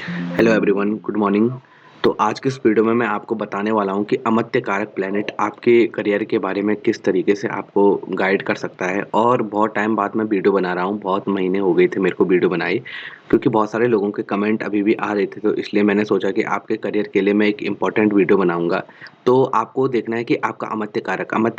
Hello everyone, good morning. तो आज की इस वीडियो में मैं आपको बताने वाला हूँ कि अमत्य कारक प्लैनेट आपके करियर के बारे में किस तरीके से आपको गाइड कर सकता है। और बहुत टाइम बाद मैं वीडियो बना रहा हूँ, बहुत महीने हो गए थे मेरे को वीडियो बनाई, क्योंकि बहुत सारे लोगों के कमेंट अभी भी आ रहे थे, तो इसलिए मैंने सोचा कि आपके करियर के लिए मैं एक इम्पॉर्टेंट वीडियो बनाऊंगा। तो आपको देखना है कि आपका अमत्य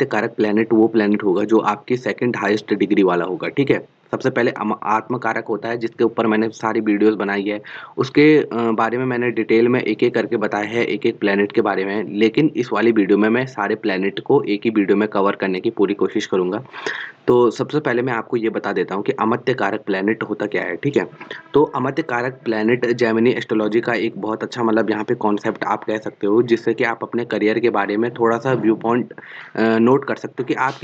कारक प्लैनेट वो प्लैनेट होगा जो आपकी सेकंड हाईएस्ट डिग्री वाला होगा, ठीक है। सबसे पहले आत्म कारक होता है, जिसके ऊपर मैंने सारी वीडियोस बनाई है। उसके बारे में मैंने डिटेल में एक-एक करके बताया है, एक-एक प्लैनेट के बारे में। लेकिन इस वाली वीडियो में मैं सारे प्लैनेट को एक ही वीडियो में कवर करने की पूरी कोशिश करूँगा। तो सबसे पहले मैं आपको ये बता देता हूँ कि अमत्य कारक प्लैनेट होता क्या है, ठीक है? तो अमत्य कारक प्लैनेट जेमिनी एस्ट्रोलॉजी का एक बहुत अच्छा मतलब यहाँ पे कॉन्सेप्ट आप कह सकते हो, जिससे कि आप अपने करियर के बारे में थोड़ा-सा व्यू पॉइंट नोट कर सकते हो कि आप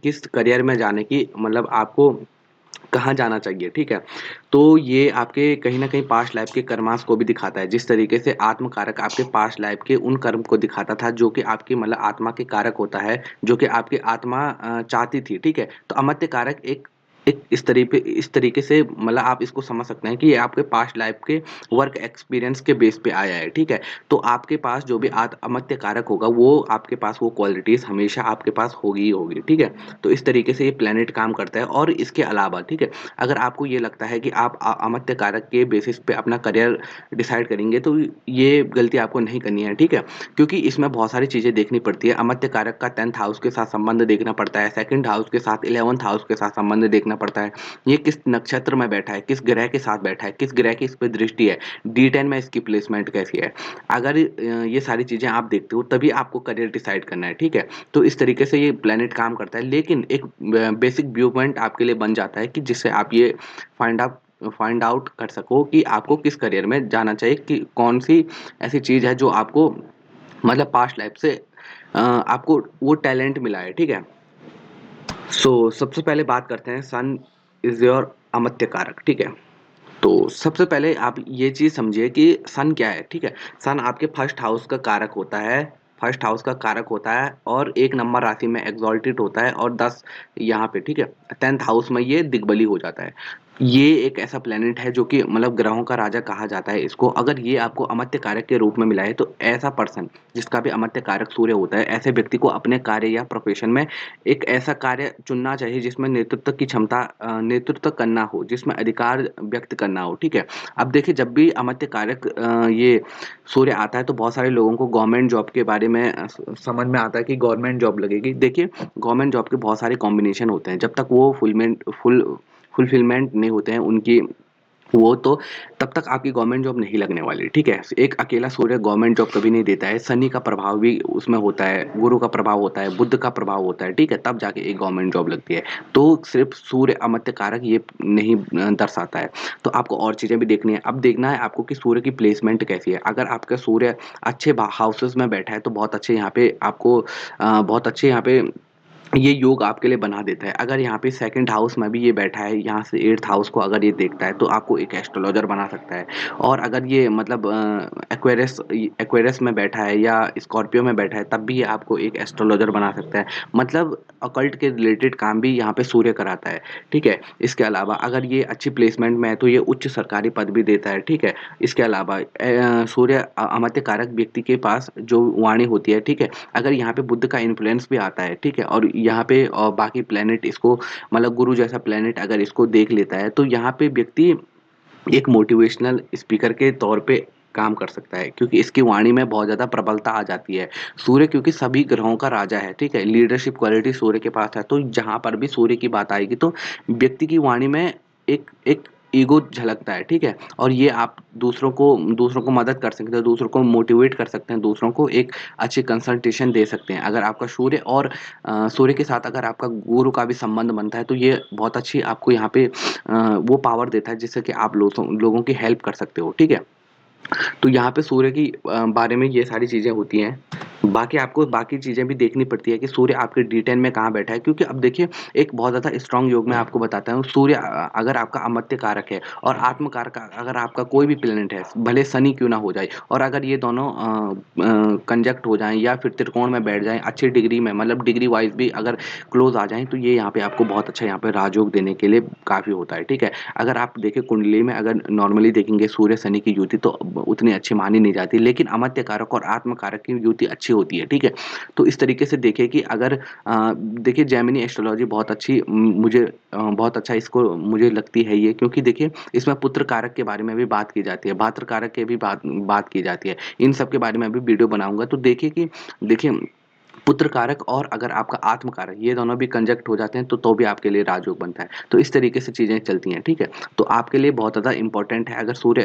किस करियर में जाने की मतलब आपको कहाँ जाना चाहिए, ठीक है? तो ये आपके कहीं न कहीं पास्ट लाइफ़ के कर्मास को भी दिखाता है, जिस तरीके से आत्म कारक आपके पास्ट लाइफ़ के उन कर्म को दिखाता था, जो कि आपकी मतलब आत्मा के कारक होता है, जो कि आपकी आत्मा चाहती थी, ठीक है? तो अमर्त्य कारक एक एक इस तरीके से मतलब आप इसको समझ सकते हैं कि ये आपके पास्ट लाइफ़ के वर्क एक्सपीरियंस के बेस पे आया है, ठीक है? तो आपके पास जो भी अमर्त्य कारक होगा, वो आपके पास वो क्वालिटीज़ हमेशा आपके पास होगी ही होगी, ठीक है? तो इस तरीके से ये प्लैनेट काम करता है। और इसके अलावा, ठीक है, अगर आपको ये लगता है कि आप अमर्त्य कारक के बेसिस पे अपना करियर डिसाइड करेंगे, तो ये गलती आपको नहीं करनी है, ठीक है? क्योंकि इसमें बहुत सारी चीज़ें देखनी पड़ती है। अमर्त्य कारक का 10th हाउस के साथ संबंध देखना पड़ता है, 2nd हाउस के साथ, 11th हाउस के साथ संबंध देखना पड़ता है। ये किस नक्षत्र में बैठा है, किस ग्रह के साथ बैठा है, किस ग्रह की इस पे दृष्टि है, D10 में इसकी प्लेसमेंट कैसी है। अगर ये सारी चीज़ें आप देखते हो, तभी आपको करियर डिसाइड करना है, ठीक है? तो इस तरीके से ये प्लैनेट काम करता है। लेकिन एक बेसिक व्यू पॉइंट आपके लिए बन जाता है कि जिससे आप ये फाइंड आउट फाइंड आउट कर सको कि आपको किस करियर में जाना चाहिए, कि कौन-सी ऐसी चीज़ है जो आपको मतलब पास्ट लाइफ से आपको वो टैलेंट मिला है, ठीक है? सबसे पहले बात करते हैं, सन इज़ योर अमर्त्य कारक, ठीक है? तो सबसे पहले आप ये चीज़ समझिए कि सन क्या है, ठीक है? सन आपके फर्स्ट हाउस का कारक होता है, फर्स्ट हाउस का कारक होता है और 1 नंबर राशि में एक्सॉल्टेड होता है और 10 यहाँ पे, ठीक है? 10th हाउस में ये दिग्बली हो जाता है। ये एक ऐसा प्लैनेट है जो कि मतलब ग्रहों का राजा कहा जाता है इसको। अगर ये आपको अमर्त्य कारक के रूप में मिला है, तो ऐसा पर्सन जिसका भी अमर्त्य कारक सूर्य होता है, ऐसे व्यक्ति को अपने कार्य या प्रोफ़ेशन में एक ऐसा कार्य चुनना चाहिए जिसमें नेतृत्व की क्षमता नेतृत्व करना हो, जिसमें अधिकार व्यक्त करना हो, ठीक है? अब देखिए, जब भी अमर्त्य कारक ये सूर्य आता है, तो बहुत सारे लोगों को गवर्नमेंट जॉब के बारे में समझ में आता है कि गवर्नमेंट जॉब लगेगी। देखिए, गवर्नमेंट जॉब के बहुत सारे कॉम्बिनेशन होते हैं, जब तक वो फुलफिलमेंट नहीं होते हैं उनकी, वो तो तब तक आपकी गवर्नमेंट जॉब नहीं लगने वाली, ठीक है? एक अकेला सूर्य गवर्नमेंट जॉब कभी नहीं देता है, शनि का प्रभाव भी उसमें होता है, गुरु का प्रभाव होता है, बुध का प्रभाव होता है, ठीक है? तब जाके एक गवर्नमेंट जॉब लगती है। तो सिर्फ़ सूर्य अमर्त्य कारक ये नहीं दर्शाता है, तो आपको और चीज़ें भी देखनी है। अब देखना है आपको कि सूर्य की प्लेसमेंट कैसी है। अगर आपका सूर्य अच्छे हाउसेज़ में बैठा है, तो बहुत अच्छे यहाँ पे आपको बहुत अच्छे यहाँ पे ये योग आपके लिए बना देता है। अगर यहाँ पे 2nd हाउस में भी ये बैठा है, यहाँ से 8th हाउस को अगर ये देखता है, तो आपको एक एस्ट्रोलॉजर बना सकता है। और अगर ये मतलब एक्वेरियस में बैठा है या स्कॉर्पियो में बैठा है, तब भी ये आपको एक एस्ट्रोलॉजर बना सकता है। मतलब ऑकल्ट के रिलेटेड काम भी यहाँ पे सूर्य कराता है, ठीक है? इसके अलावा अगर ये अच्छी प्लेसमेंट में है, तो ये उच्च सरकारी पद भी देता है, ठीक है? इसके अलावा सूर्य अमर्त्य कारक व्यक्ति के पास जो वाणी होती है, ठीक है? अगर यहाँ पे बुध का इन्फ्लुएंस भी आता है, ठीक है? और यहाँ पे बाकी प्लैनेट इसको मतलब गुरु जैसा प्लैनेट अगर इसको देख लेता है, तो यहाँ पे व्यक्ति एक मोटिवेशनल स्पीकर के तौर पे काम कर सकता है, क्योंकि इसकी वाणी में बहुत ज़्यादा प्रबलता आ जाती है। सूर्य क्योंकि सभी ग्रहों का राजा है, ठीक है? लीडरशिप क्वालिटी सूर्य के पास है, तो जहाँ पर भी सूर्य की बात आएगी, तो व्यक्ति की वाणी में एक एक ईगो झलकता है, ठीक है? और ये आप दूसरों को मदद कर सकते हैं, दूसरों को मोटिवेट कर सकते हैं, दूसरों को एक अच्छी कंसल्टेशन दे सकते हैं। अगर आपका सूर्य के साथ अगर आपका गुरु का भी संबंध बनता है, तो ये बहुत अच्छी आपको यहाँ पे वो पावर देता है, जिससे कि आप लोगों की हेल्प कर सकते हो, ठीक है? तो यहाँ पे सूर्य की बारे में ये सारी चीज़ें होती हैं। बाकी आपको बाकी चीज़ें भी देखनी पड़ती है कि सूर्य आपके D10 में कहाँ बैठा है, क्योंकि अब देखिए एक बहुत ज़्यादा स्ट्रॉन्ग योग मैं आपको बताता हूँ। सूर्य अगर आपका अमात्य कारक है और आत्म कारक अगर आपका कोई भी प्लैनेट है, भले शनि क्यों ना हो जाए, और अगर ये दोनों कंजक्ट हो जाएँ या फिर त्रिकोण में बैठ जाएँ अच्छी डिग्री में, मतलब डिग्री वाइज़ भी अगर क्लोज़ आ जाएँ, तो ये यहाँ पे आपको बहुत अच्छा यहाँ पे राजयोग देने के लिए काफ़ी होता है, ठीक है? अगर आप देखिए कुंडली में अगर नॉर्मली देखेंगे सूर्य शनि की युति तो उतनी अच्छी मानी नहीं जाती, लेकिन अमात्य कारक और आत्म कारक की युति अच्छी होती है, ठीक है? तो इस तरीके से देखिए कि अगर देखिए जेमिनी एस्ट्रोलॉजी बहुत अच्छी मुझे बहुत अच्छा इसको मुझे लगती है ये, क्योंकि देखिए इसमें पुत्र कारक के बारे में भी बात की जाती है, भात्र कारक की भी बात की जाती है। इन सब के बारे में भी वीडियो बनाऊँगा, तो देखिए कि देखिए पुत्र कारक और अगर आपका आत्म कारक ये दोनों भी कंजक्ट हो जाते हैं तो भी आपके लिए राजयोग बनता है। तो इस तरीके से चीज़ें चलती हैं, ठीक है? तो आपके लिए बहुत ज़्यादा इम्पोर्टेंट है अगर सूर्य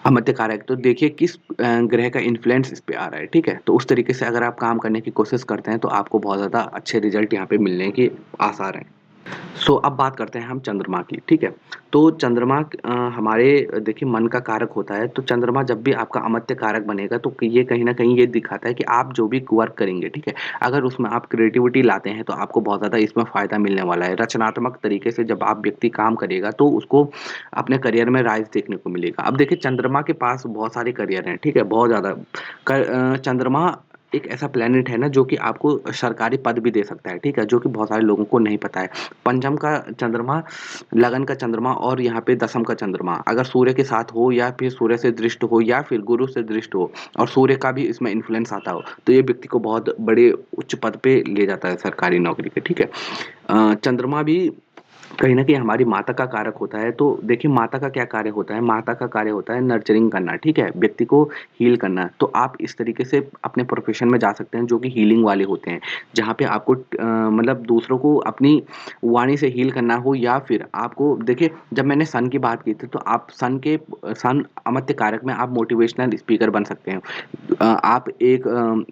अमात्य कारक, तो देखिए किस ग्रह का इन्फ्लुएंस इस पे आ रहा है, ठीक है? तो उस तरीके से अगर आप काम करने की कोशिश करते हैं तो आपको बहुत ज़्यादा अच्छे रिज़ल्ट यहाँ पे मिलने के आसार हैं। अब बात करते हैं हम चंद्रमा की, ठीक है? तो चंद्रमा हमारे देखिए मन का कारक होता है, तो चंद्रमा जब भी आपका अमात्य कारक बनेगा तो ये कहीं न कहीं ये दिखाता है कि आप जो भी वर्क करेंगे, ठीक है? अगर उसमें आप क्रिएटिविटी लाते हैं तो आपको बहुत ज़्यादा इसमें फ़ायदा मिलने वाला है। रचनात्मक तरीके से जब आप व्यक्ति काम करेगा तो उसको अपने करियर में राइज़ देखने को मिलेगा। अब देखिए चंद्रमा के पास बहुत सारे करियर हैं, ठीक है? बहुत ज़्यादा चंद्रमा एक ऐसा प्लैनेट है ना जो कि आपको सरकारी पद भी दे सकता है, ठीक है? जो कि बहुत सारे लोगों को नहीं पता है। पंचम का चंद्रमा, लगन का चंद्रमा और यहाँ पे दशम का चंद्रमा अगर सूर्य के साथ हो या फिर सूर्य से दृष्ट हो या फिर गुरु से दृष्ट हो और सूर्य का भी इसमें इन्फ्लुएंस आता हो, तो ये व्यक्ति को बहुत बड़े उच्च पद पे ले जाता है सरकारी नौकरी के, ठीक है? चंद्रमा भी कहीं न कहीं हमारी माता का कारक होता है, तो देखिए माता का क्या कार्य होता है? माता का कार्य होता है नर्चरिंग करना, ठीक है? व्यक्ति को हील करना। तो आप इस तरीके से अपने प्रोफ़ेशन में जा सकते हैं जो कि हीलिंग वाले होते हैं। जहाँ पे आपको मतलब दूसरों को अपनी वाणी से हील करना हो या फिर आपको देखिए जब मैंने सन की बात की थी तो आप सन अमात्य कारक में आप मोटिवेशनल स्पीकर बन सकते हैं। आप एक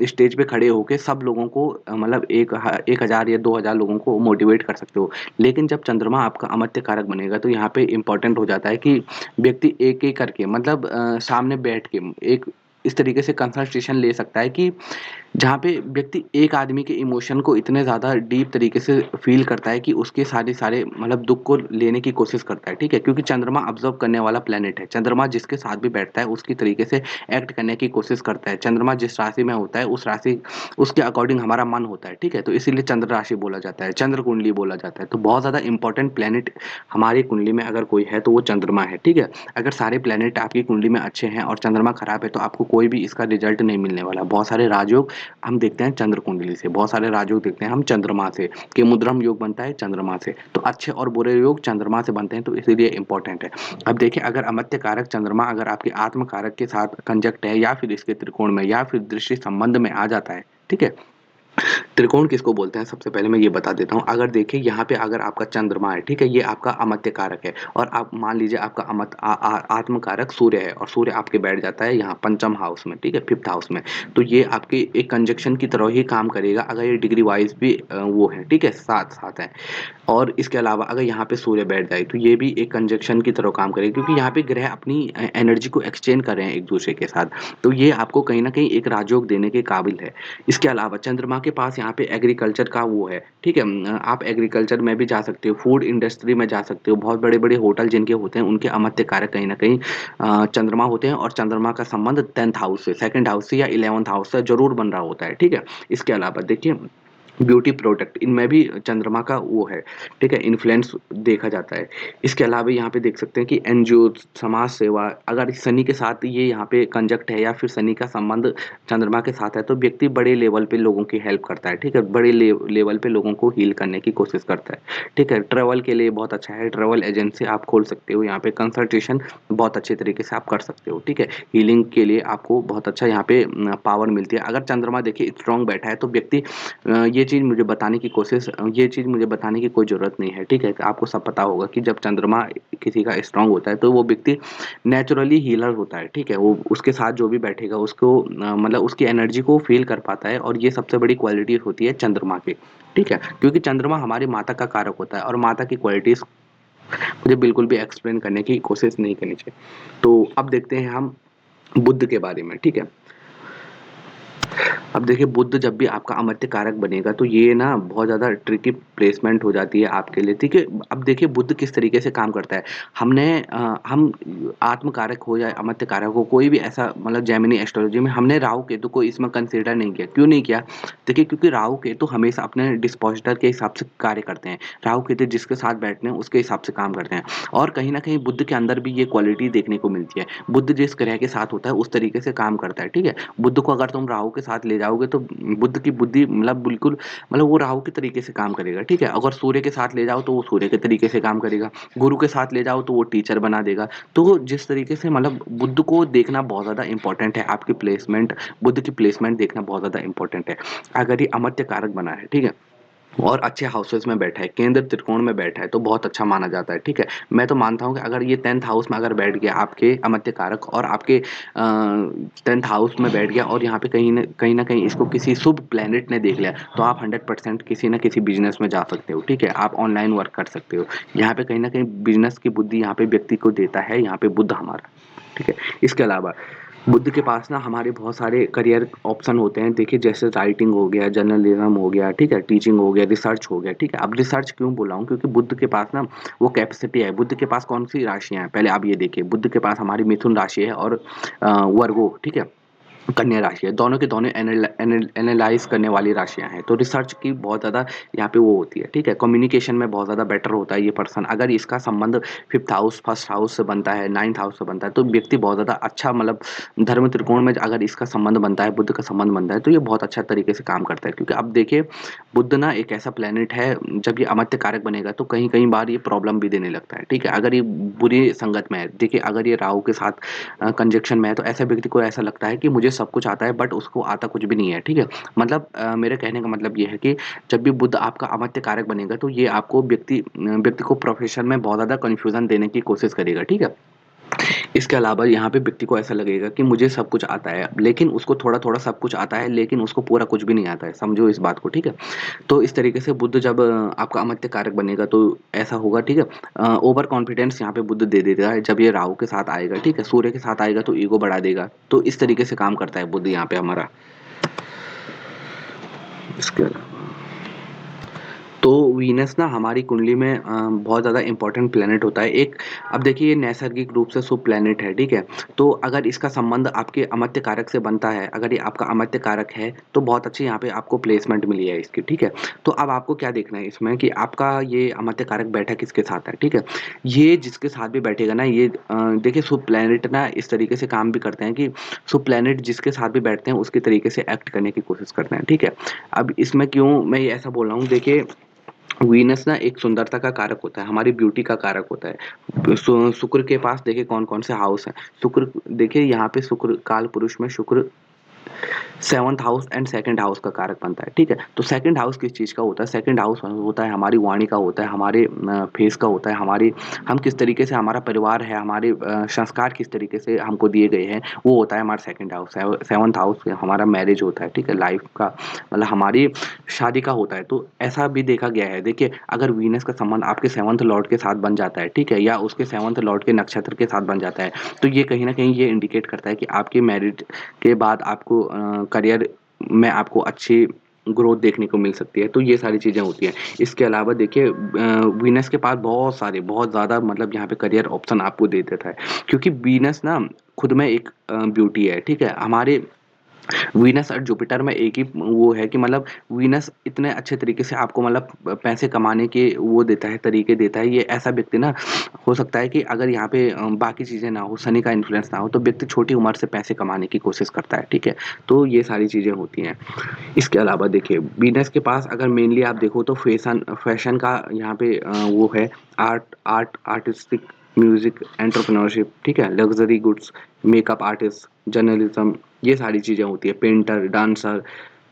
स्टेज पे खड़े होके सब लोगों को मतलब 1000 या 2000 लोगों को मोटिवेट कर सकते हो। लेकिन जब चंद्रमा आपका अमात्य कारक बनेगा तो यहाँ पे इम्पोर्टेंट हो जाता है कि व्यक्ति एक-एक करके मतलब सामने बैठ के एक इस तरीके से कंसंट्रेशन ले सकता है कि जहाँ पे व्यक्ति एक आदमी के इमोशन को इतने ज़्यादा डीप तरीके से फ़ील करता है कि उसके सारे मतलब दुःख को लेने की कोशिश करता है, ठीक है? क्योंकि चंद्रमा ऑब्ज़र्व करने वाला प्लैनेट है। चंद्रमा जिसके साथ भी बैठता है उसकी तरीके से एक्ट करने की कोशिश करता है। चंद्रमा जिस राशि में होता है उस राशि उसके अकॉर्डिंग हमारा मन होता है, ठीक है? तो इसीलिए चंद्र राशि बोला जाता है, चंद्र कुंडली बोला जाता है। तो बहुत ज़्यादा इम्पोर्टेंट प्लैनेट हमारी कुंडली में अगर कोई है तो वो चंद्रमा है, ठीक है? अगर सारे प्लैनेट आपकी कुंडली में अच्छे हैं और चंद्रमा खराब है तो आपको कोई भी इसका रिज़ल्ट नहीं मिलने वाला। बहुत सारे राजयोग हम देखते हैं चंद्र कुंडली से, बहुत सारे राजयोग देखते हैं हम चंद्रमा से, केमुद्रम योग बनता है चंद्रमा से। तो अच्छे और बुरे योग चंद्रमा से बनते हैं तो इसीलिए इम्पोर्टेंट है। अब देखिए अगर अमात्य कारक चंद्रमा अगर आपके आत्म कारक के साथ कंजक्ट है या फिर इसके त्रिकोण में या फिर दृष्टि संबंध में आ जाता है, ठीक है? त्रिकोण किसको बोलते हैं सबसे पहले मैं ये बता देता हूँ। अगर देखिए यहाँ पे अगर आपका चंद्रमा है, ठीक है? ये आपका अमात्य कारक है और आप मान लीजिए आपका आत्म कारक सूर्य है और सूर्य आपके बैठ जाता है यहाँ पंचम हाउस में, ठीक है? 5th हाउस में। तो ये आपके एक कंजंक्शन की तरह ही काम करेगा अगर ये डिग्री वाइज़ भी वो है, ठीक है? साथ-साथ है। और इसके अलावा अगर यहाँ पे सूर्य बैठ जाए तो ये भी एक कंजंक्शन की तरह काम करेगा क्योंकि यहाँ पे ग्रह अपनी एनर्जी को एक्सचेंज कर रहे हैं एक-दूसरे के साथ। तो ये आपको कहीं न कहीं एक राजयोग देने के काबिल है। इसके अलावा चंद्रमा के पास यहाँ पे एग्रीकल्चर का वो है, ठीक है? आप एग्रीकल्चर में भी जा सकते हो, फूड इंडस्ट्री में जा सकते हो, बहुत बड़े-बड़े होटल जिनके होते हैं उनके अमात्य कारक कहीं न कहीं चंद्रमा होते हैं और चंद्रमा का संबंध 10th हाउस से, 2nd हाउस से या 11th हाउस से ज़रूर बन रहा होता है, ठीक है? इसके अलावा देखिए ब्यूटी प्रोडक्ट इनमें भी चंद्रमा का वो है, ठीक है? इन्फ्लुएंस देखा जाता है। इसके अलावा यहाँ पे देख सकते हैं कि एनजीओ, समाज सेवा अगर शनि के साथ ये यहाँ पे कंजक्ट है या फिर शनि का संबंध चंद्रमा के साथ है तो व्यक्ति बड़े लेवल पे लोगों की हेल्प करता है, ठीक है? बड़े लेवल पे लोगों को हील करने की कोशिश करता है, ठीक है? ट्रैवल के लिए बहुत अच्छा है, ट्रैवल एजेंसी आप खोल सकते हो, यहाँ पे कंसल्टेशन बहुत अच्छे तरीके से आप कर सकते हो, ठीक है? हीलिंग के लिए आपको बहुत अच्छा यहाँ पे पावर मिलती है। अगर चंद्रमा देखिए स्ट्रॉन्ग बैठा है तो व्यक्ति ये चीज़ मुझे बताने की कोई ज़रूरत नहीं है, ठीक है? आपको सब पता होगा कि जब चंद्रमा किसी का स्ट्रॉन्ग होता है तो वो व्यक्ति नेचुरली हीलर होता है, ठीक है? वो उसके साथ जो भी बैठेगा उसको मतलब उसकी एनर्जी को फ़ील कर पाता है और ये सबसे बड़ी क्वालिटी होती है चंद्रमा की, ठीक है? क्योंकि चंद्रमा हमारी माता का कारक होता है और माता की क्वालिटीज़ मुझे बिल्कुल भी एक्सप्लेन करने की कोशिश नहीं करनी चाहिए। तो अब देखते हैं हम बुध के बारे में, ठीक है? अब देखिए बुध जब भी आपका अमत्य कारक बनेगा तो ये ना बहुत ज़्यादा ट्रिकी प्लेसमेंट हो जाती है आपके लिए, ठीक है? अब देखिए बुध किस तरीके से काम करता है। हम आत्म कारक हो या अमत्य कारक हो, कोई भी ऐसा मतलब जेमिनी एस्ट्रोलॉजी में हमने राहु केतु को इसमें कंसीडर नहीं किया। क्यों नहीं किया? देखिए क्योंकि राहु केतु हमेशा अपने डिस्पोज़िटर के हिसाब से कार्य करते हैं। राहु केतु जिसके साथ बैठते हैं उसके हिसाब से काम करते हैं, और कहीं न कहीं बुध के अंदर भी ये क्वालिटी देखने को मिलती है। बुध जिस ग्रह के साथ होता है उस तरीके से काम करता है, ठीक है? बुध को अगर तुम राहु के साथ ले जाओगे तो बुध की बुद्धि मतलब बिल्कुल मतलब वो राहु के तरीके से काम करेगा, ठीक है? अगर सूर्य के साथ ले जाओ तो वो सूर्य के तरीके से काम करेगा। गुरु के साथ ले जाओ तो वो टीचर बना देगा। तो जिस तरीके से मतलब बुध को देखना बहुत ज़्यादा इंपॉर्टेंट है, आपकी प्लेसमेंट बुध की प्लेसमेंट देखना बहुत ज़्यादा इंपॉर्टेंट है। अगर ये अमत्य कारक बना है, ठीक है? और अच्छे हाउसेस में बैठा है, केंद्र त्रिकोण में बैठा है तो बहुत अच्छा माना जाता है, ठीक है? मैं तो मानता हूँ कि अगर ये 10th हाउस में अगर बैठ गया आपके अमत्य कारक और आपके 10th हाउस में बैठ गया और यहाँ पे कहीं न कहीं इसको किसी शुभ प्लैनेट ने देख लिया, तो आप 100% किसी न किसी बिज़नेस में जा सकते हो, ठीक है? आप ऑनलाइन वर्क कर सकते हो। यहाँ पे कहीं न कहीं बिज़नेस की बुद्धि यहाँ पे व्यक्ति को देता है, यहाँ पे बुध हमारा, ठीक है? इसके अलावा बुद्ध के पास ना हमारे बहुत सारे करियर ऑप्शन होते हैं। देखिए जैसे राइटिंग हो गया, जर्नलिज्म हो गया, ठीक है? टीचिंग हो गया, रिसर्च हो गया, ठीक है? अब रिसर्च क्यों बोला हूँ? क्योंकि बुद्ध के पास ना वो कैपेसिटी है। बुद्ध के पास कौन-सी राशियाँ हैं? पहले आप ये देखिए, बुद्ध के पास हमारी मिथुन राशि है और वर्गो, ठीक है? कन्या राशि है। दोनों के दोनों एनालाइज़ करने वाली राशियाँ हैं। तो रिसर्च की बहुत ज़्यादा यहाँ पे वो होती है, ठीक है? कम्युनिकेशन में बहुत ज़्यादा बेटर होता है ये पर्सन। अगर इसका संबंध 5th हाउस, 1st हाउस से बनता है, 9th हाउस से बनता है, तो व्यक्ति बहुत ज़्यादा अच्छा मतलब धर्म त्रिकोण में अगर इसका संबंध बनता है, बुध का संबंध बनता है, तो ये बहुत अच्छा तरीके से काम करता है। क्योंकि अब देखिए, बुध ना एक ऐसा प्लैनेट है, जब ये अमात्य कारक बनेगा, तो कहीं-कहीं बार ये प्रॉब्लम भी देने लगता है, ठीक है? अगर ये बुरी संगत में है, देखिए अगर ये राहु के साथ कंजंक्शन में है, तो ऐसे व्यक्ति को ऐसा लगता है कि मुझे सब कुछ आता है बट उसको आता कुछ भी नहीं है, ठीक है? मतलब मेरे कहने का मतलब ये है कि जब भी बुध आपका अमात्य कारक बनेगा तो ये आपको व्यक्ति को प्रोफेशन में बहुत ज़्यादा कन्फ्यूज़न देने की कोशिश करेगा, ठीक है? इसके अलावा यहाँ पे व्यक्ति को ऐसा लगेगा कि मुझे सब कुछ आता है, लेकिन उसको थोड़ा-थोड़ा सब कुछ आता है, लेकिन उसको पूरा कुछ भी नहीं आता है, समझो इस बात को, ठीक है? तो इस तरीके से बुध जब आपका अमात्य कारक बनेगा तो ऐसा होगा, ठीक है? ओवर कॉन्फिडेंस यहाँ पे बुध दे देता है जब ये राहु के साथ आएगा, ठीक है? सूर्य के साथ आएगा तो ईगो बढ़ा देगा। तो इस तरीके से काम करता है बुध यहाँ पे हमारा। इसके अलावा तो वीनस ना हमारी कुंडली में बहुत ज़्यादा इम्पोर्टेंट प्लैनेट होता है। एक अब देखिए ये नैसर्गिक रूप से शुभ प्लैनेट है, ठीक है? तो अगर इसका संबंध आपके अमात्य कारक से बनता है, अगर ये आपका अमात्य कारक है, तो बहुत अच्छी यहाँ पे आपको प्लेसमेंट मिली है इसकी, ठीक है? तो अब आपको क्या देखना है इसमें कि आपका ये अमात्य कारक बैठा किसके साथ है, ठीक है? ये जिसके साथ भी बैठेगा ना ये देखिए शुभ प्लैनेट ना इस तरीके से काम भी करते हैं कि शुभ प्लैनेट जिसके साथ भी बैठते हैं उसके तरीके से एक्ट करने की कोशिश करते हैं, ठीक है? अब इसमें क्यों मैं ये ऐसा बोल रहा हूँ देखिए वीनस ना एक सुंदरता का कारक होता है, हमारी ब्यूटी का कारक होता है। शुक्र के पास देखिए कौन-कौन से हाउस हैं। शुक्र देखिए यहाँ पे शुक्र कालपुरुष में शुक्र 7th house and 2nd house का कारक बनता है, ठीक है? तो 2nd हाउस किस चीज़ का होता है? 2nd हाउस होता है हमारी वाणी का होता है, हमारे फेस का होता है, हमारी हम किस तरीके से हमारा परिवार है, हमारे संस्कार किस तरीके से हमको दिए गए हैं, वो होता है हमारा 2nd हाउस। 7th हाउस हमारा मैरिज होता है, ठीक है? लाइफ का मतलब हमारी शादी का होता है। तो ऐसा भी देखा गया है। देखिए अगर वीनस का संबंध आपके 7th लॉर्ड के साथ बन जाता है, ठीक है? या उसके 7th लॉर्ड के नक्षत्र के साथ बन जाता है, तो ये कहीं न कहीं ये इंडिकेट करता है कि आपके मैरिज के बाद आपको करियर में आपको अच्छी ग्रोथ देखने को मिल सकती है, तो ये सारी चीज़ें होती हैं। इसके अलावा देखिए वीनस के पास बहुत ज़्यादा मतलब यहाँ पे करियर ऑप्शन आपको दे देता है, क्योंकि वीनस ना खुद में एक ब्यूटी है, ठीक है? हमारे वीनस और जुपिटर में एक ही वो है कि मतलब वीनस इतने अच्छे तरीके से आपको मतलब पैसे कमाने के वो देता है, तरीके देता है। ये ऐसा व्यक्ति ना हो सकता है कि अगर यहाँ पे बाकी चीज़ें ना हो, शनि का इन्फ्लुएंस ना हो, तो व्यक्ति छोटी उम्र से पैसे कमाने की कोशिश करता है, ठीक है? तो ये सारी चीज़ें होती हैं। इसके अलावा देखिए वीनस के पास अगर मेनली आप देखो तो फैशन का यहाँ पे वो है आर्टिस्टिक म्यूजिक एंटरप्रेन्योरशिप, ठीक है? Luxury goods, makeup artist, journalism, ये सारी चीज़ें होती है, पेंटर, डांसर,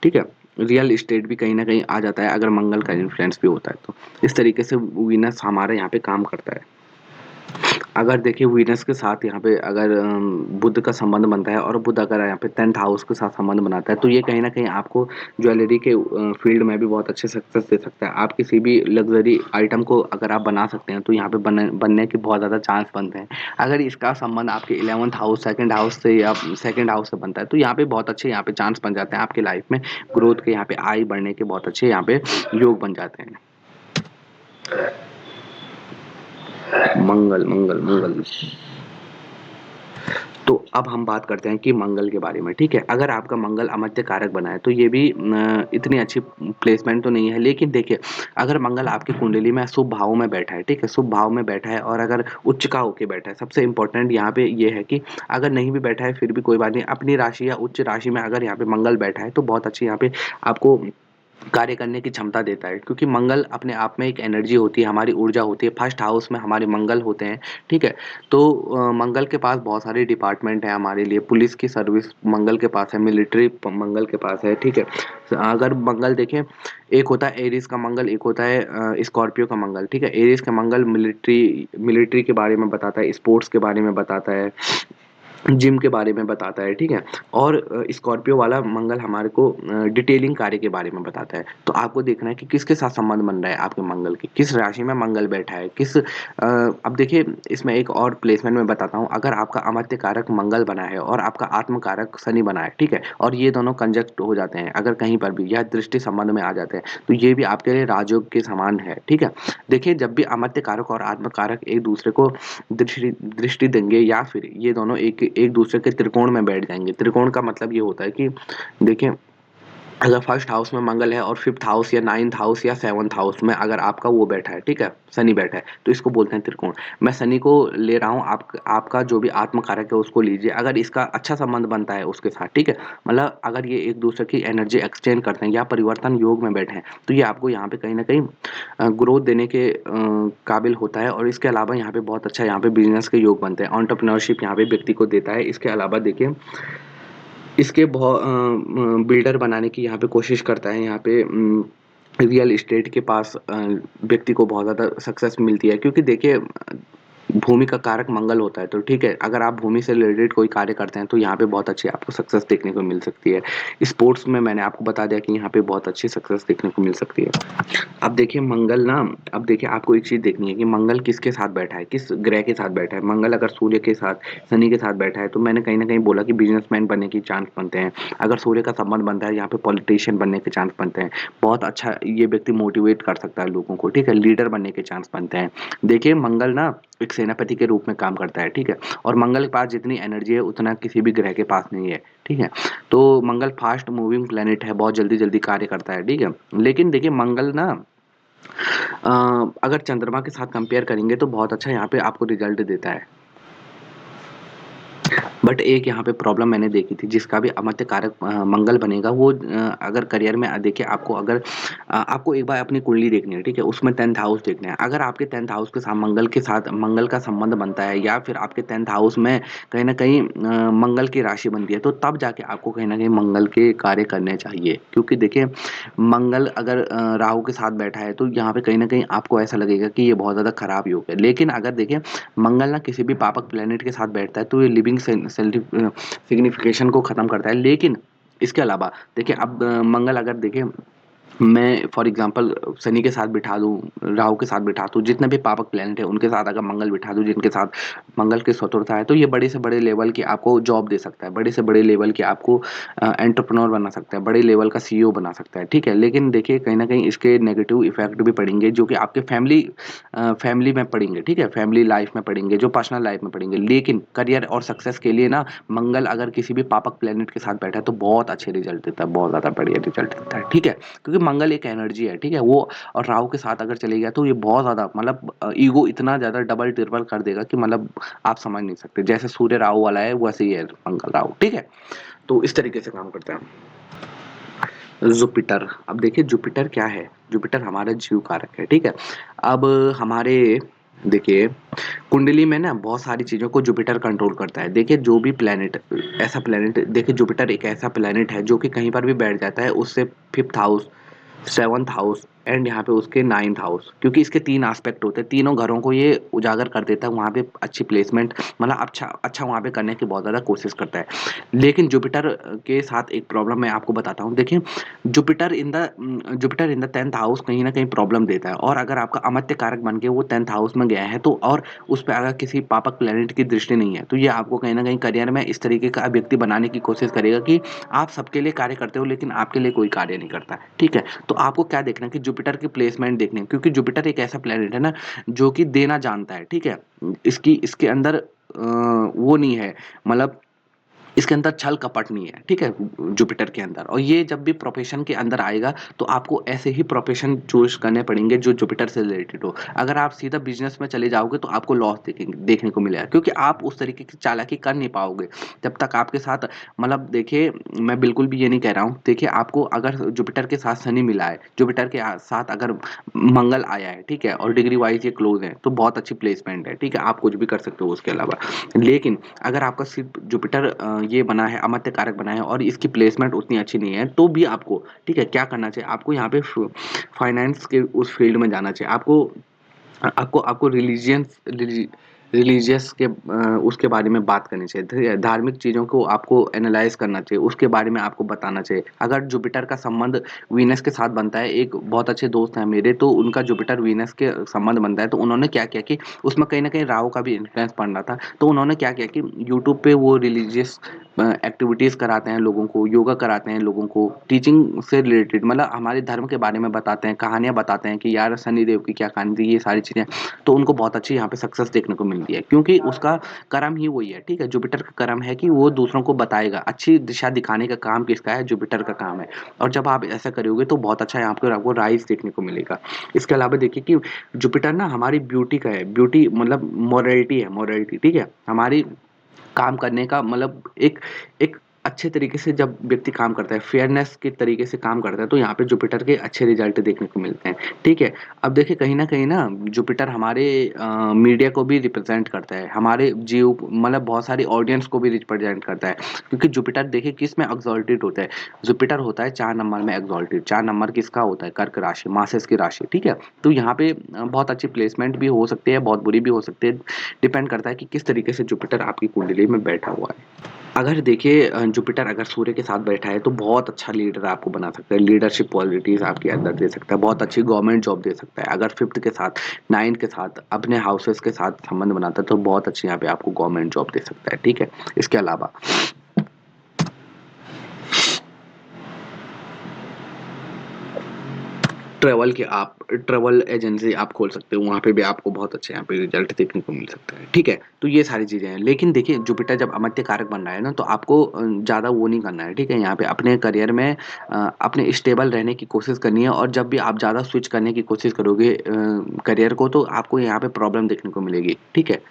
ठीक है? रियल एस्टेट भी कहीं न कहीं आ जाता है अगर मंगल का इन्फ्लुएंस भी होता है तो। इस तरीके से वीनस हमारे यहाँ पे काम करता है। अगर देखिए वीनस के साथ यहाँ पे अगर बुध का संबंध बनता है और बुध अगर यहाँ पे 10th हाउस के साथ संबंध बनाता है, तो ये कहीं न कहीं आपको ज्वेलरी के फील्ड में भी बहुत अच्छे सक्सेस दे सकता है। आप किसी भी लग्ज़री आइटम को अगर आप बना सकते हैं, तो यहाँ पे बनने के बहुत ज़्यादा चांस बनते हैं। अगर इसका संबंध आपके 11th हाउस, 2nd हाउस से या 2nd हाउस से बनता है, तो यहाँ पे बहुत अच्छे यहाँ पे चांस बन जाते हैं आपकी लाइफ़ में ग्रोथ के, यहाँ पे आय बढ़ने के बहुत अच्छे यहाँ पे योग बन जाते हैं। मंगल, मंगल, मंगल। तो अब हम बात करते हैं कि मंगल के बारे में, ठीक है? अगर आपका मंगल अमत्य कारक बना है, तो ये भी इतनी अच्छी प्लेसमेंट तो नहीं है। लेकिन देखिए, अगर मंगल आपकी कुंडली में शुभ भाव में बैठा है, ठीक है? शुभ भाव में बैठा है और अगर उच्च का होके बैठा है, सबसे इम्पोर्टेंट यहाँ पे ये है कि अगर नहीं भी बैठा है, फिर भी कोई बात नहीं। अपनी राशि या उच्च राशि में अगर यहाँ पे मंगल बैठा है, तो बहुत अच्छी यहाँ पे आपको कार्य करने की क्षमता देता है, क्योंकि मंगल अपने आप में एक एनर्जी होती है, हमारी ऊर्जा होती है। फर्स्ट हाउस में हमारे मंगल होते हैं, ठीक है? तो मंगल के पास बहुत सारे डिपार्टमेंट हैं हमारे लिए। पुलिस की सर्विस मंगल के पास है, मिलिट्री मंगल के पास है, ठीक है? अगर मंगल देखें, एक होता है एरीज का मंगल, एक होता है स्कॉर्पियो का मंगल, ठीक है? एरीज का मंगल मिलिट्री मिलिट्री के बारे में बताता है, स्पोर्ट्स के बारे में बताता है, जिम के बारे में बताता है, ठीक है? और स्कॉर्पियो वाला मंगल हमारे को डिटेलिंग कार्य के बारे में बताता है। तो आपको देखना है कि किसके साथ संबंध बन रहा है आपके मंगल की, किस राशि में मंगल बैठा है, अब देखिए इसमें एक और प्लेसमेंट मैं बताता हूँ। अगर आपका अमात्य कारक मंगल बना है और आपका आत्म कारक शनि बना है, ठीक है? और ये दोनों कंजक्ट हो जाते हैं अगर कहीं पर भी, या दृष्टि संबंध में आ जाते हैं, तो ये भी आपके लिए राजयोग के समान है, ठीक है? देखिए जब भी अमात्य कारक और आत्म कारक एक दूसरे को दृष्टि दृष्टि देंगे, या फिर ये दोनों एक एक दूसरे के त्रिकोण में बैठ जाएंगे। त्रिकोण का मतलब ये होता है कि देखिए, अगर फर्स्ट हाउस में मंगल है और फिफ्थ हाउस या नाइन्थ हाउस या सेवन्थ हाउस में अगर आपका वो बैठा है, ठीक है, शनि बैठा है, तो इसको बोलते हैं त्रिकोण। मैं शनि को ले रहा हूँ, आपका जो भी आत्म कारक है उसको लीजिए। अगर इसका अच्छा संबंध बनता है उसके साथ, ठीक है, मतलब अगर ये एक दूसरे की एनर्जी एक्सचेंज करते हैं या परिवर्तन योग में बैठे हैं, तो ये आपको यहाँ पे कहीं ना कहीं ग्रोथ देने के काबिल होता है। और इसके अलावा यहाँ पे बहुत अच्छा यहाँ पे बिजनेस के योग बनते हैं, एंटरप्रेन्योरशिप यहाँ पे व्यक्ति को देता है। इसके अलावा देखिए, इसके बिल्डर बनाने की यहाँ पे कोशिश करता है। यहाँ पे रियल एस्टेट के पास व्यक्ति को बहुत ज़्यादा सक्सेस मिलती है, क्योंकि देखिए भूमि का कारक मंगल होता है, तो ठीक है, अगर आप भूमि से रिलेटेड कोई कार्य करते हैं, तो यहाँ पे बहुत अच्छी आपको सक्सेस देखने को मिल सकती है। स्पोर्ट्स में मैंने आपको बता दिया कि यहाँ पे बहुत अच्छी सक्सेस देखने को मिल सकती है। अब देखिए मंगल ना, अब देखिए आपको एक चीज़ देखनी है कि मंगल किसके साथ बैठा है, किस ग्रह के साथ बैठा है। मंगल अगर सूर्य के साथ, शनि के साथ बैठा है, तो मैंने कहीं न कहीं बोला कि बिज़नेसमैन बनने के चांस बनते हैं। अगर सूर्य का संबंध बनता है, यहाँ पे पॉलिटिशियन बनने के चांस बनते हैं। बहुत अच्छा ये व्यक्ति मोटिवेट कर सकता है लोगों को, ठीक है? लीडर बनने के चांस बनते हैं। देखिए मंगल ना एक सेनापति के रूप में काम करता है, ठीक है? और मंगल के पास जितनी एनर्जी है उतना किसी भी ग्रह के पास नहीं है, ठीक है? तो मंगल फास्ट मूविंग प्लैनेट है, बहुत जल्दी-जल्दी कार्य करता है, ठीक है? लेकिन देखिए मंगल ना अगर चंद्रमा के साथ कंपेयर करेंगे तो बहुत अच्छा यहाँ पे आपको रिजल्ट देता है। बट एक यहाँ पे प्रॉब्लम मैंने देखी थी, जिसका भी अमात्य कारक मंगल बनेगा, वो अगर करियर में देखिए आपको अगर आपको एक बार अपनी कुंडली देखनी है, ठीक है? उसमें 10th हाउस देखना है। अगर आपके 10th हाउस के साथ मंगल का संबंध बनता है, या फिर आपके 10th हाउस में कहीं न कहीं मंगल की राशि बनती है, तो तब जाके आपको कहीं न कहीं मंगल के कार्य करने चाहिए। क्योंकि देखिए मंगल अगर राहु के साथ बैठा है, तो यहाँ पे कहीं न कहीं आपको ऐसा लगेगा कि ये बहुत ज़्यादा खराब योग है। लेकिन अगर देखिए मंगल ना किसी भी पापक प्लैनेट के साथ बैठता है, तो ये लिविंग सिग्निफिकेशन को ख़त्म करता है। लेकिन इसके अलावा देखिए, अब मंगल अगर देखिए मैं फॉर एग्जांपल शनि के साथ बिठा दूँ, राहु के साथ बिठा दूँ, जितने भी पापक प्लैनेट है उनके साथ अगर मंगल बिठा दूँ, जिनके साथ मंगल की शत्रुता है, तो ये बड़े से बड़े लेवल की आपको जॉब दे सकता है, बड़े से बड़े लेवल की आपको एंटरप्रेन्योर बना सकता है, बड़े लेवल का सीईओ बना सकता है, ठीक है? लेकिन देखिए कहीं न कहीं इसके नेगेटिव इफ़ेक्ट भी पड़ेंगे, जो कि आपके फैमिली में पड़ेंगे, ठीक है? फैमिली लाइफ़ में पड़ेंगे, जो पर्सनल लाइफ़ में पड़ेंगे। लेकिन करियर और सक्सेस के लिए ना मंगल अगर किसी भी पापक प्लैनेट के साथ बैठा है, तो बहुत अच्छे रिज़ल्ट देता है, बहुत ज़्यादा बढ़िया रिज़ल्ट देता है, ठीक है? क्योंकि मंगल एक एनर्जी है, ठीक है? वो और राहु के साथ अगर चले गया, तो ये बहुत ज़्यादा मतलब ईगो इतना ज़्यादा डबल ट्रिपल कर देगा कि मतलब आप समझ नहीं सकते। जैसे सूर्य राहु वाला है, वैसे ही है मंगल राहु, ठीक है? तो इस तरीके से काम करता है। जुपिटर, अब देखिए जुपिटर क्या है? जुपिटर हमारा जीव कारक है, ठीक है? अब हमारे देखिए कुंडली में ना बहुत सारी चीज़ों को जुपिटर कंट्रोल करता है। देखिए जो भी प्लैनेट देखिए, जुपिटर एक ऐसा प्लैनेट है जो कि कहीं पर भी बैठ जाता है, उससे 5th house, 7th house, and यहाँ पे उसके 9th हाउस, क्योंकि इसके 3 एस्पेक्ट होते हैं, तीनों घरों को ये उजागर कर देता है, वहाँ पे अच्छी प्लेसमेंट मतलब अच्छा अच्छा वहाँ पे करने की बहुत ज़्यादा कोशिश करता है। लेकिन जुपिटर के साथ एक प्रॉब्लम मैं आपको बताता हूँ। देखिए, Jupiter in the 10th house कहीं न कहीं प्रॉब्लम देता है, और अगर आपका अमात्य कारक बन के वो 10th हाउस में गया है तो, और उस पे अगर किसी पापक प्लैनेट की दृष्टि नहीं है, तो ये आपको कहीं न कहीं करियर में इस तरीके का व्यक्ति बनाने की कोशिश करेगा कि आप सबके लिए कार्य करते हो लेकिन आपके लिए कोई कार्य नहीं करता है, ठीक है? तो आपको क्या देखना है कि जुपिटर की प्लेसमेंट देखनी है, क्योंकि जुपिटर एक ऐसा प्लैनेट है ना जो कि देना जानता है, ठीक है? इसके अंदर वो नहीं है, मतलब इसके अंदर छल कपट नहीं है, ठीक है? जुपिटर के अंदर, और ये जब भी प्रोफेशन के अंदर आएगा तो आपको ऐसे ही प्रोफेशन चूज़ करने पड़ेंगे जो जुपिटर से रिलेटेड हो। अगर आप सीधा बिज़नेस में चले जाओगे तो आपको लॉस देखने को मिलेगा, क्योंकि आप उस तरीके की चालाकी कर नहीं पाओगे। जब तक आपके साथ, मतलब देखिए, मैं बिल्कुल भी ये नहीं कह रहा हूँ, देखिए आपको अगर जुपिटर के साथ शनि मिला है, जुपिटर के साथ अगर मंगल आया है, ठीक है? और डिग्री वाइज़ ये क्लोज़ है, तो बहुत अच्छी प्लेसमेंट है, ठीक है? आप कुछ भी कर सकते हो उसके अलावा। लेकिन अगर आपका सिर्फ जुपिटर ये बना है, अमात्य कारक बना है और इसकी प्लेसमेंट उतनी अच्छी नहीं है, तो भी आपको, ठीक है, क्या करना चाहिए? आपको यहाँ पे फाइनेंस के उस फील्ड में जाना चाहिए। आपको आपको रिलीजियस के उसके बारे में बात करनी चाहिए, ठीक है? धार्मिक चीज़ों को आपको एनालाइज़ करना चाहिए, उसके बारे में आपको बताना चाहिए। अगर जुपिटर का संबंध वीनस के साथ बनता है, एक बहुत अच्छे दोस्त हैं मेरे, तो उनका जुपिटर वीनस के संबंध बनता है, तो उन्होंने क्या किया कि उसमें कहीं न कहीं राहु का भी इन्फ्लुएंस पड़ रहा था। तो उन्होंने क्या किया कि यूट्यूब पे वो रिलीजियस एक्टिविटीज़ कराते हैं लोगों को, योगा कराते हैं लोगों को, टीचिंग से रिलेटेड, मतलब हमारे धर्म के बारे में बताते हैं, कहानियाँ बताते हैं कि यार शनिदेव की क्या कहानी थी, ये सारी चीज़ें। तो उनको बहुत अच्छी यहाँ पे सक्सेस देखने को मिलती है, क्योंकि उसका कर्म ही वही है, ठीक है? जुपिटर का कर्म है कि वो दूसरों को बताएगा, अच्छी दिशा दिखाने का काम किसका है? जुपिटर का काम है। और जब आप ऐसा करोगे तो बहुत अच्छा यहाँ पे आपको राइज़ देखने को मिलेगा। इसके अलावा देखिए कि जुपिटर ना हमारी ब्यूटी का है, ब्यूटी मतलब मोरालिटी है, मोरालिटी, ठीक है? हमारी काम करने का मतलब एक एक अच्छे तरीके से जब व्यक्ति काम करता है, फेयरनेस के तरीके से काम करता है, तो यहाँ पे जुपिटर के अच्छे रिजल्ट देखने को मिलते हैं, ठीक है? अब देखिए कहीं न कहीं ना जुपिटर हमारे मीडिया को भी रिप्रेज़ेंट करता है, हमारे जीव मतलब बहुत सारी ऑडियंस को भी रिप्रेज़ेंट करता है, क्योंकि जुपिटर देखिए किसमें एक्सॉल्टेड होता है? जुपिटर होता है 4 नंबर में एक्सॉल्टेड, 4 नंबर किसका होता है? कर्क राशि, मासेस की राशि, ठीक है? तो यहाँ पे बहुत अच्छी प्लेसमेंट भी हो सकती है, बहुत बुरी भी हो सकती है, डिपेंड करता है कि किस तरीके से जुपिटर आपकी कुंडली में बैठा हुआ है। अगर देखिए जुपिटर अगर सूर्य के साथ बैठा है तो बहुत अच्छा लीडर आपको बना सकता है, लीडरशिप क्वालिटीज़ आपके अंदर दे सकता है, बहुत अच्छी गवर्नमेंट जॉब दे सकता है। अगर 5th के साथ, 9th के साथ, अपने हाउसेस के साथ संबंध बनाता है तो बहुत अच्छी यहाँ पे आपको गवर्नमेंट जॉब दे सकता है, ठीक है? इसके अलावा ट्रैवल एजेंसी आप खोल सकते हो, वहाँ पे भी आपको बहुत अच्छे यहाँ पे रिजल्ट देखने को मिल सकता है, ठीक है? तो ये सारी चीज़ें हैं। लेकिन देखिए जुपिटर जब अमात्य कारक बन रहा है ना, तो आपको ज़्यादा वो नहीं करना है, ठीक है? यहाँ पे अपने करियर में अपने स्टेबल रहने की कोशिश करनी है, और जब भी आप ज़्यादा स्विच करने की कोशिश करोगे करियर को, तो आपको यहाँ पे प्रॉब्लम देखने को मिलेगी, ठीक है?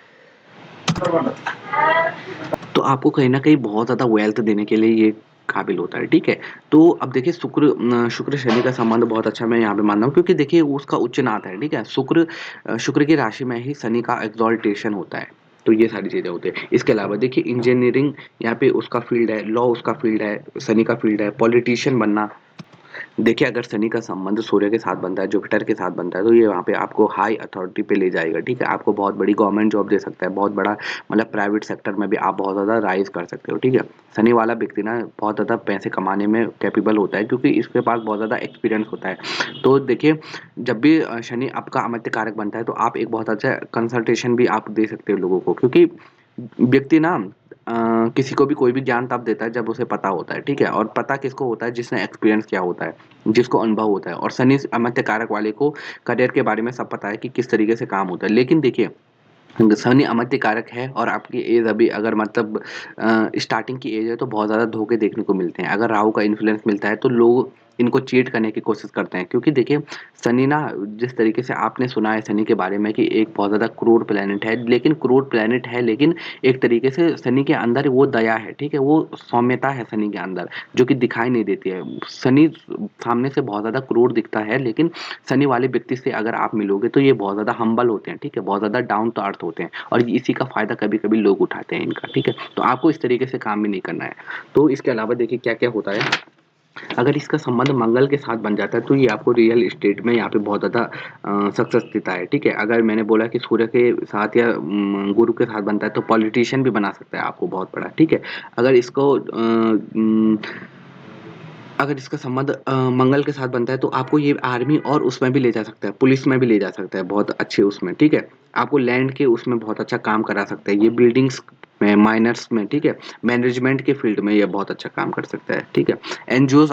तो आपको कहीं न कहीं बहुत ज़्यादा वेल्थ देने के लिए ये काबिल होता है, ठीक है? तो अब देखिए शुक्र-शनि का संबंध बहुत अच्छा मैं यहाँ पे मानता हूँ, क्योंकि देखिए उसका उच्च नाथ है, ठीक है? शुक्र की राशि में ही शनि का एक्सॉल्टेशन होता है। तो ये सारी चीज़ें होती हैं। इसके अलावा देखिए इंजीनियरिंग यहाँ पे उसका फ़ील्ड है, लॉ उसका फ़ील्ड है, शनि का फ़ील्ड है, पॉलिटिशियन बनना। देखिए, अगर शनि का संबंध सूर्य के साथ बनता है, जुपिटर के साथ बनता है, तो ये वहाँ पे आपको हाई अथॉरिटी पे ले जाएगा, ठीक है? आपको बहुत बड़ी गवर्नमेंट जॉब दे सकता है, बहुत बड़ा मतलब प्राइवेट सेक्टर में भी आप बहुत ज़्यादा राइज़ कर सकते हो, ठीक है? शनि वाला व्यक्ति ना बहुत ज़्यादा पैसे कमाने में कैपेबल होता है, क्योंकि इसके पास बहुत ज़्यादा एक्सपीरियंस होता है। तो देखिए, जब भी शनि आपका अमात्य कारक बनता है, तो आप एक बहुत अच्छा कंसल्टेशन भी आप दे सकते हो लोगों को, क्योंकि व्यक्ति ना किसी को भी कोई भी ज्ञान तब देता है जब उसे पता होता है, ठीक है? और पता किसको होता है? जिसने एक्सपीरियंस किया होता है, जिसको अनुभव होता है, और शनि अमात्य कारक वाले को करियर के बारे में सब पता है कि किस तरीके से काम होता है। लेकिन देखिए, शनि अमात्य कारक है और आपकी एज अभी अगर मतलब स्टार्टिंग की एज है, तो बहुत ज़्यादा धोखे देखने को मिलते हैं। अगर राहु का इन्फ्लुएंस मिलता है तो लोग इनको चीट करने की कोशिश करते हैं, क्योंकि देखिए शनि ना, जिस तरीके से आपने सुना है शनि के बारे में कि एक बहुत ज़्यादा क्रूर प्लैनेट है, लेकिन क्रूर प्लैनेट है, लेकिन एक तरीके से शनि के अंदर वो दया है, ठीक है? वो सौम्यता है शनि के अंदर, जो कि दिखाई नहीं देती है। शनि सामने से बहुत ज़्यादा क्रूर दिखता है, लेकिन शनि वाले व्यक्ति से अगर आप मिलोगे तो ये बहुत ज़्यादा हम्बल होते हैं, ठीक है? बहुत ज़्यादा डाउन टू अर्थ होते हैं, और इसी का फ़ायदा कभी-कभी लोग उठाते हैं इनका, ठीक है? तो आपको इस तरीके से काम भी नहीं करना है। तो इसके अलावा देखिए क्या-क्या होता है अगर इसका संबंध मंगल के साथ बन जाता है तो ये आपको रियल एस्टेट में यहाँ पे बहुत ज़्यादा सक्सेस देता है, ठीक है। अगर मैंने बोला कि सूर्य के साथ या गुरु के साथ बनता है तो पॉलिटिशियन भी बना सकता है आपको बहुत बड़ा, ठीक है। अगर इसको अगर इसका संबंध मंगल के साथ बनता है तो आपको ये आर्मी और उसमें भी ले जा सकता है, पुलिस में भी ले जा सकता है बहुत अच्छे उसमें, ठीक है। आपको लैंड के उसमें बहुत अच्छा काम करा सकता है, ये बिल्डिंग्स में, माइनर्स में, ठीक है। मैनेजमेंट के फील्ड में ये बहुत अच्छा काम कर सकता है, ठीक है। एनजीओ